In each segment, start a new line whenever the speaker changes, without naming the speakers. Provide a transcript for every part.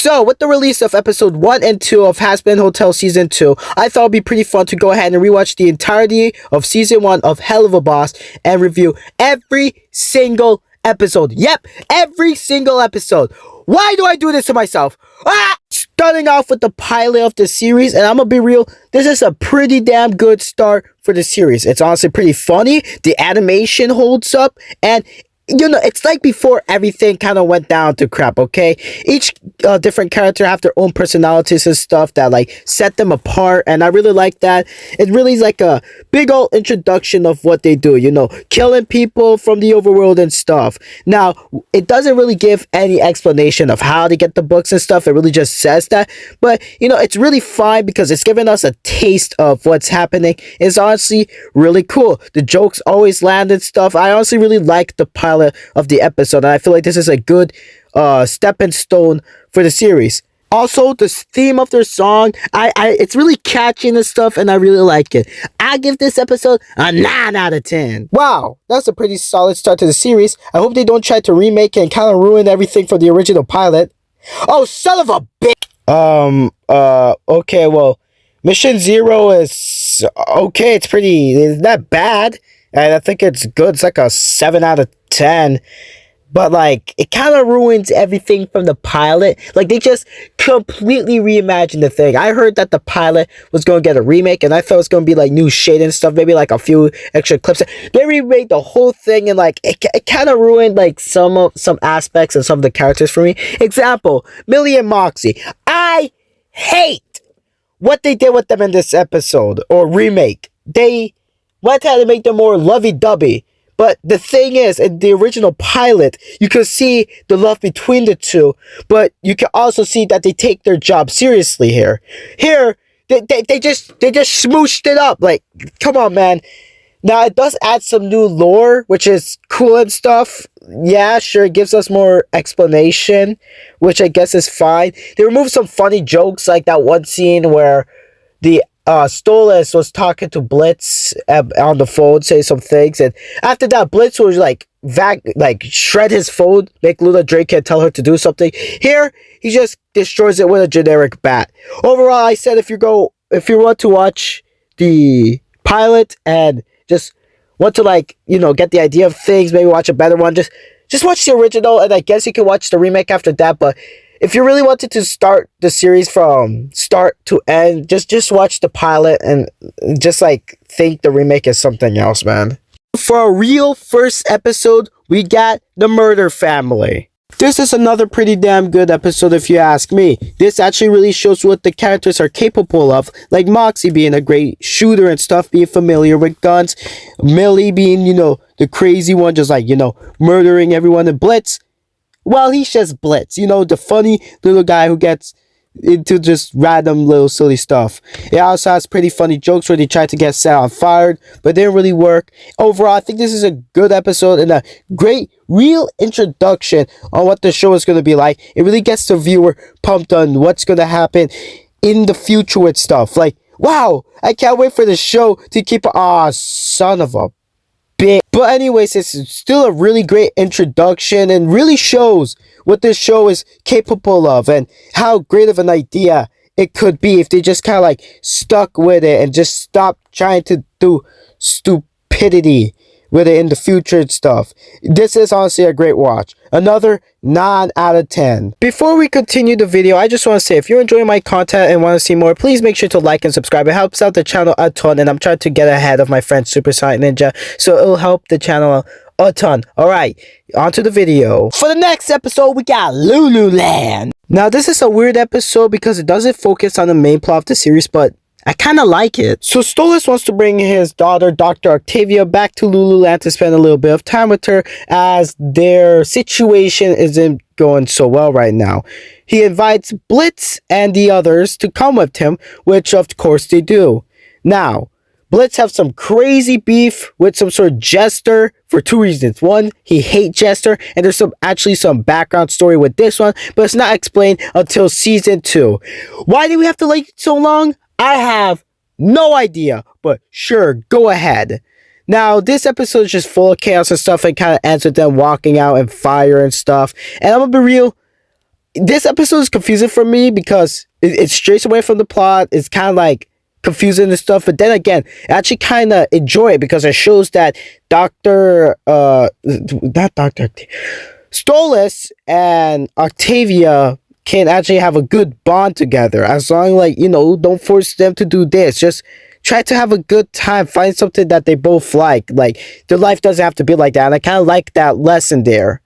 So, with the release of episode 1 and 2 of Hazbin Hotel Season 2, I thought it'd be pretty fun to go ahead and rewatch the entirety of Season 1 of Helluva Boss and review every single episode. Yep, every single episode. Why do I do this to myself? Starting off with the pilot of the series, and I'm gonna be real, this is a pretty damn good start for the series. It's honestly pretty funny, the animation holds up, and you know, it's like before everything kind of went down to crap, okay? Each different character have their own personalities and stuff that, like, set them apart, and I really like that. It really is like a big old introduction of what they do, you know, killing people from the overworld and stuff. Now, it doesn't really give any explanation of how to get the books and stuff. It really just says that, but, you know, it's really fine because it's giving us a taste of what's happening. It's honestly really cool. The jokes always land and stuff. I honestly really like the pilot of the episode, and I feel like this is a good stepping stone for the series. Also, the theme of their song, it's really catchy and stuff, and I really like it. I give this episode a 9 out of 10. Wow, that's a pretty solid start to the series. I hope they don't try to remake it and kind of ruin everything from the original pilot. Oh, son of a bitch! Okay, well, Mission Zero is okay. It's not bad, and I think it's good. It's like a 7 out of 10, but like it kind of ruins everything from the pilot. Like they just completely reimagined the thing. I heard that the pilot was going to get a remake, and I thought it was going to be like new shade and stuff, maybe like a few extra clips. They remade the whole thing, and like it kind of ruined like some aspects and some of the characters for me. Example, Millie and Moxie. I hate what they did with them in this episode or remake. They went ahead to make them more lovey-dovey. But the thing is, in the original pilot, you can see the love between the two, but you can also see that they take their job seriously here. Here, they just smooshed it up. Like, come on, man. Now, it does add some new lore, which is cool and stuff. Yeah, sure, it gives us more explanation, which I guess is fine. They removed some funny jokes, like that one scene where the Stolas was talking to Blitz on the phone, say some things, and after that, Blitz was like shred his phone, make Luna Drake and tell her to do something. Here, he just destroys it with a generic bat. Overall, I said if you want to watch the pilot and just want to, like, you know, get the idea of things, maybe watch a better one, just watch the original, and I guess you can watch the remake after that. But if you really wanted to start the series from start to end, just watch the pilot and just like think the remake is something else, man. For a real first episode, we got the Murder Family. This is another pretty damn good episode if you ask me. This actually really shows what the characters are capable of, like Moxie being a great shooter and stuff, being familiar with guns, Millie being, you know, the crazy one, just like, you know, murdering everyone, and Blitz, well, he's just Blitz, you know, the funny little guy who gets into just random little silly stuff. It also has pretty funny jokes where they tried to get set on fire, but it didn't really work. Overall, I think this is a good episode and a great real introduction on what the show is going to be like. It really gets the viewer pumped on what's going to happen in the future with stuff. Like, wow, I can't wait for the show to keep... son of a big. But anyways, it's still a really great introduction and really shows what this show is capable of and how great of an idea it could be if they just kind of like stuck with it and just stopped trying to do stupidity with it in the future and stuff. This is honestly a great watch. Another 9 out of 10. Before we continue the video, I just want to say if you're enjoying my content and want to see more, please make sure to like and subscribe. It helps out the channel a ton, and I'm trying to get ahead of my friend Super Sonic Ninja, so it'll help the channel a ton. Alright, on to the video. For the next episode, we got Lululand. Now, this is a weird episode because it doesn't focus on the main plot of the series, but I kind of like it. So Stolas wants to bring his daughter, Dr. Octavia, back to Lululand to spend a little bit of time with her as their situation isn't going so well right now. He invites Blitz and the others to come with him, which of course they do. Now, Blitz have some crazy beef with some sort of jester for 2 reasons. One, he hates Jester, and there's actually some background story with this one, but it's not explained until season 2. Why did we have to wait so long? I have no idea, but sure, go ahead. Now, this episode is just full of chaos and stuff, and kind of ends with them walking out and fire and stuff. And I'm gonna be real, this episode is confusing for me because it strays away from the plot. It's kind of like confusing and stuff, but then again, I actually kind of enjoy it because it shows that not Dr. Stolas and Octavia can actually have a good bond together, as long like, don't force them to do this. Just try to have a good time, find something that they both like their life doesn't have to be like that, and I kind of like that lesson there.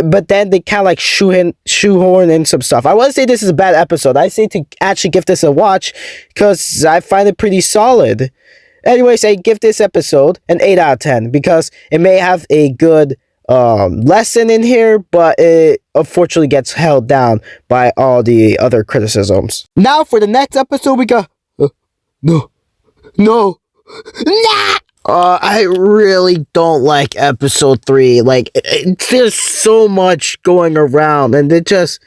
But then they kind of like shoehorn in some stuff. I wouldn't say this is a bad episode. I say to actually give this a watch because I find it pretty solid. Anyways, I give this episode an 8 out of 10 because it may have a good lesson in here, but it unfortunately gets held down by all the other criticisms. Now for the next episode, we got no. Nah! I really don't like episode 3. Like, there's so much going around, and it just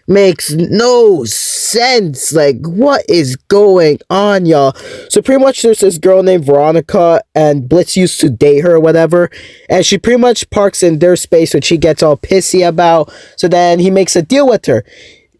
makes no sense. Like, what is going on, y'all? So pretty much there's this girl named Veronica, and Blitz used to date her or whatever, and she pretty much parks in their space, which he gets all pissy about. So then he makes a deal with her.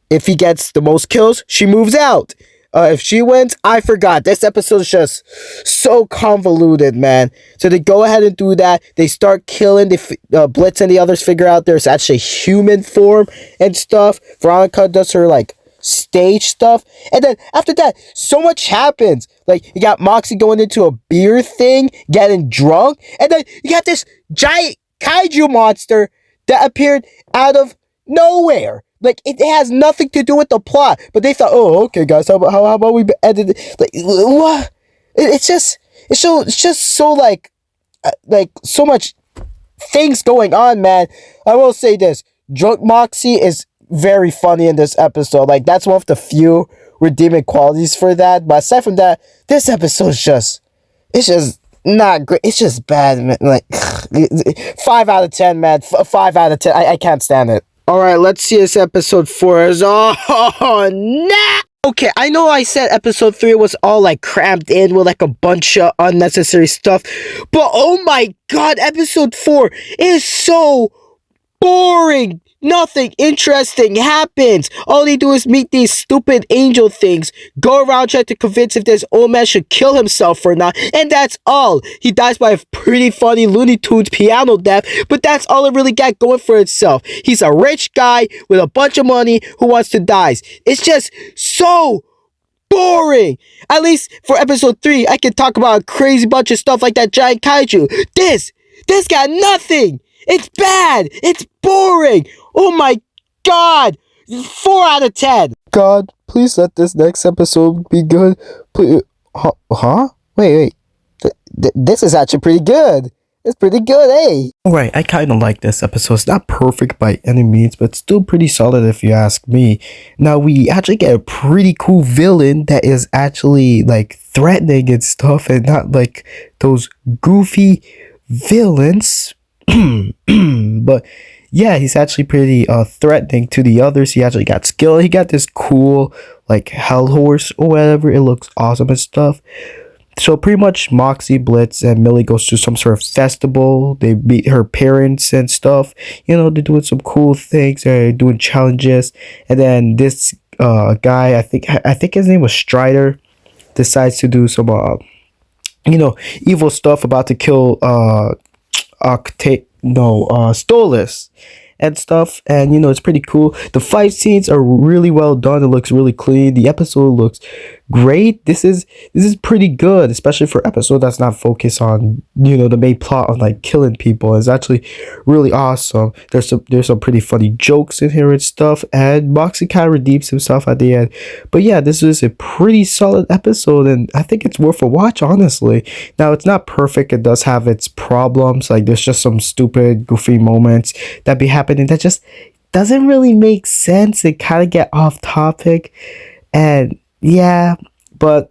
If he gets the most kills, she moves out. If she wins, I forgot. This episode is just so convoluted, man. So they go ahead and do that. They start killing. Blitz and the others figure out there's actually human form and stuff. Veronica does her, like, stage stuff. And then after that, so much happens. Like, you got Moxie going into a beer thing, getting drunk. And then you got this giant kaiju monster that appeared out of nowhere. Like, it has nothing to do with the plot. But they thought, oh, okay, guys, how about we edit it? Like, what? It's just so, like, so much things going on, man. I will say this. Drunk Moxie is very funny in this episode. Like, that's one of the few redeeming qualities for that. But aside from that, this episode is just not great. It's just bad, man. Like, 5 out of 10, man. 5 out of 10. I can't stand it. Alright, let's see this episode 4 is. Oh, nah! Okay, I know I said episode 3 was all like crammed in with like a bunch of unnecessary stuff, but oh my god, episode 4 is so boring. Nothing interesting happens. All they do is meet these stupid angel things, go around trying to convince if this old man should kill himself or not, and that's all. He dies by a pretty funny Looney Tunes piano death, but that's all it really got going for itself. He's a rich guy with a bunch of money who wants to die. It's just so boring. At least for episode 3, I can talk about a crazy bunch of stuff like that giant kaiju. This got nothing. It's bad. It's boring. Oh my god. 4 out of 10. God, please let this next episode be good. Please. Huh? Wait. This is actually pretty good. It's pretty good, eh? Alright, I kind of like this episode. It's not perfect by any means, but still pretty solid if you ask me. Now, we actually get a pretty cool villain that is actually, like, threatening and stuff, and not, like, those goofy villains. But yeah, he's actually pretty threatening to the others. He actually got skill. He got this cool like hell horse or whatever. It looks awesome and stuff. So pretty much Moxie, Blitz, and Millie goes to some sort of festival. They meet her parents and stuff. They're doing some cool things. They're doing challenges. And then this guy, I think his name was Strider, decides to do some evil stuff, about to kill Stolas and stuff, and it's pretty cool. The fight scenes are really well done. It looks really clean. The episode looks great. This is pretty good, especially for an episode that's not focused on the main plot on like killing people. It's actually really awesome. There's some pretty funny jokes in here and stuff, and Moxie kind of redeems himself at the end. But yeah, this is a pretty solid episode, and I think it's worth a watch, honestly. Now, it's not perfect. It does have its problems. Like, there's just some stupid goofy moments that be happening that just doesn't really make sense. It kind of get off topic, and yeah, but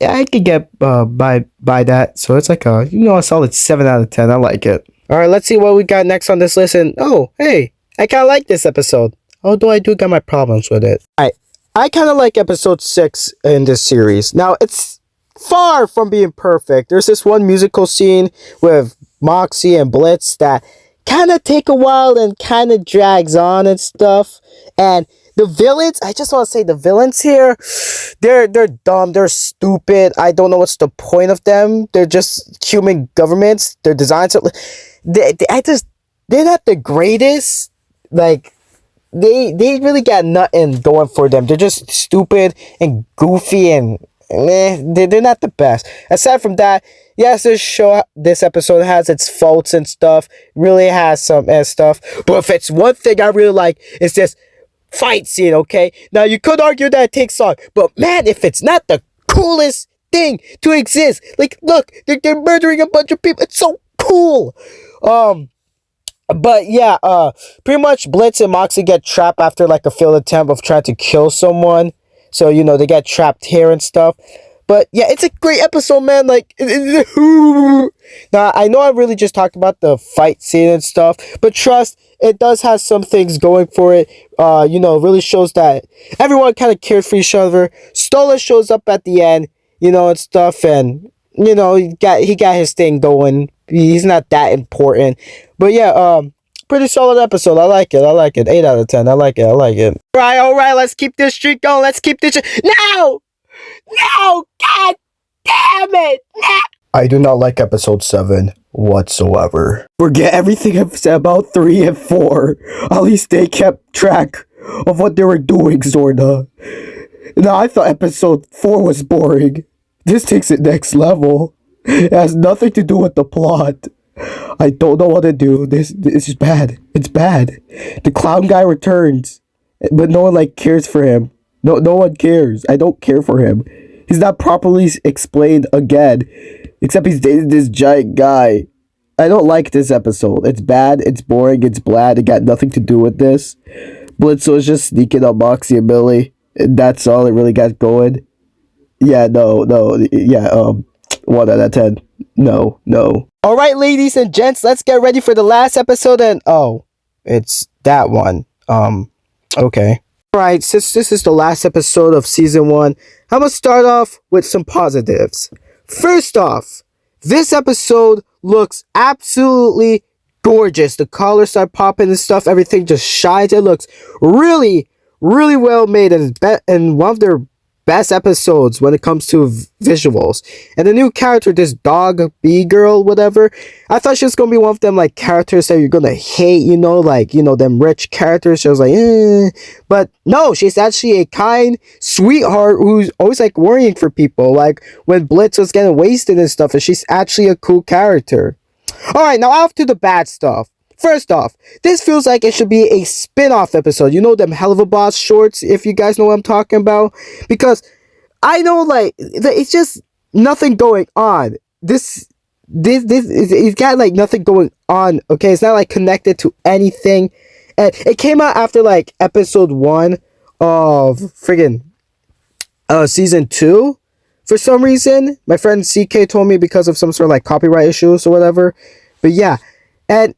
I could get by that. So it's like a solid 7 out of 10. I like it. All right, let's see what we got next on this list. And oh, hey, I kind of like this episode, although I do got my problems with it. I kind of like episode 6 in this series. Now, it's far from being perfect. There's this one musical scene with Moxie and Blitz that kind of take a while and kind of drags on and stuff. And the villains, I just want to say the villains here, they're dumb, they're stupid. I don't know what's the point of them. They're just human governments. They're designed to, they're not the greatest. Like, they really got nothing going for them. They're just stupid and goofy and they're not the best. Aside from that, yes, this episode has its faults and stuff. Really has some stuff. But if it's one thing I really like, it's this fight scene, okay? Now, you could argue that it takes long, but man, if it's not the coolest thing to exist, like, look, they're murdering a bunch of people. It's so cool. But yeah, pretty much Blitz and Moxie get trapped after like a failed attempt of trying to kill someone. So, you know, they get trapped here and stuff. But yeah, it's a great episode, man. Like, now I know I really just talked about the fight scene and stuff, but trust, it does have some things going for it. You know, really shows that everyone kind of cared for each other. Stola shows up at the end, you know, and stuff, and you know, he got his thing going. He's not that important. But yeah, pretty solid episode. I like it. 8 out of 10. I like it. All right. Let's keep this streak going. Let's keep this. No! God damn it! No! I do not like episode 7 whatsoever. Forget everything I've said about 3 and 4. At least they kept track of what they were doing, sorta. Now, I thought episode 4 was boring. This takes it next level. It has nothing to do with the plot. I don't know what to do. This is bad. It's bad. The clown guy returns, but no one like cares for him. No one cares. I don't care for him. He's not properly explained again, except he's dating this giant guy. I don't like this episode. It's bad. It's boring. It's bland. It got nothing to do with this. Blitz was just sneaking up Moxie and Billy. And that's all it really got going. Yeah, no. Yeah, 1 out of 10. No. Alright, ladies and gents, let's get ready for the last episode, and it's that one. Okay. Alright, since this is the last episode of season 1, I'm gonna start off with some positives. First off, this episode looks absolutely gorgeous. The colors start popping and stuff, everything just shines. It looks really, really well made, and one of their best episodes when it comes to visuals. And the new character, this dog bee girl, whatever, I thought she was gonna be one of them like characters that you're gonna hate, you know, like, you know, them rich characters. She was like, but no, she's actually a kind sweetheart who's always like worrying for people, like when Blitz was getting wasted and stuff, and she's actually a cool character. Alright, now off to the bad stuff. First off, this feels like it should be a spin-off episode. You know them Helluva Boss shorts, if you guys know what I'm talking about? Because I know, like, it's just nothing going on. This it's got, like, nothing going on, okay? It's not, like, connected to anything. And it came out after, like, episode 1 of friggin' season 2. For some reason, my friend CK told me because of some sort of, like, copyright issues or whatever. But yeah, and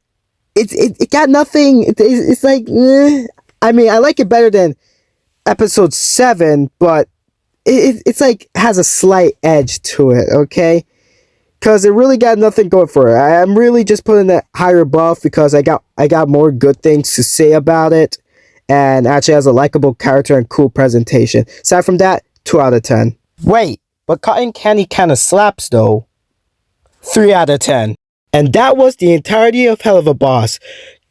it got nothing. It's like, I mean, I like it better than episode 7, but it's like has a slight edge to it, okay? Because it really got nothing going for it. I'm really just putting it higher above because I got more good things to say about it, and actually has a likable character and cool presentation. Aside from that, 2 out of 10. Wait, but Cotton Candy kind of slaps though. 3 out of 10. And that was the entirety of Helluva Boss.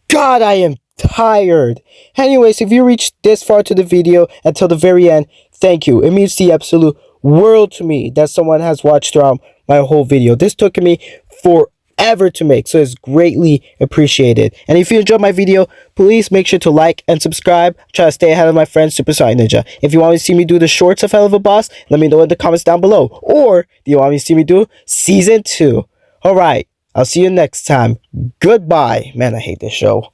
God, I am tired. Anyways, if you reached this far to the video until the very end, thank you. It means the absolute world to me that someone has watched throughout my whole video. This took me forever to make, so it's greatly appreciated. And if you enjoyed my video, please make sure to like and subscribe. Try to stay ahead of my friend Super Sonic Ninja. If you want to see me do the shorts of Helluva Boss, let me know in the comments down below. Or do you want me to see me do season 2? Alright. I'll see you next time. Goodbye. Man, I hate this show.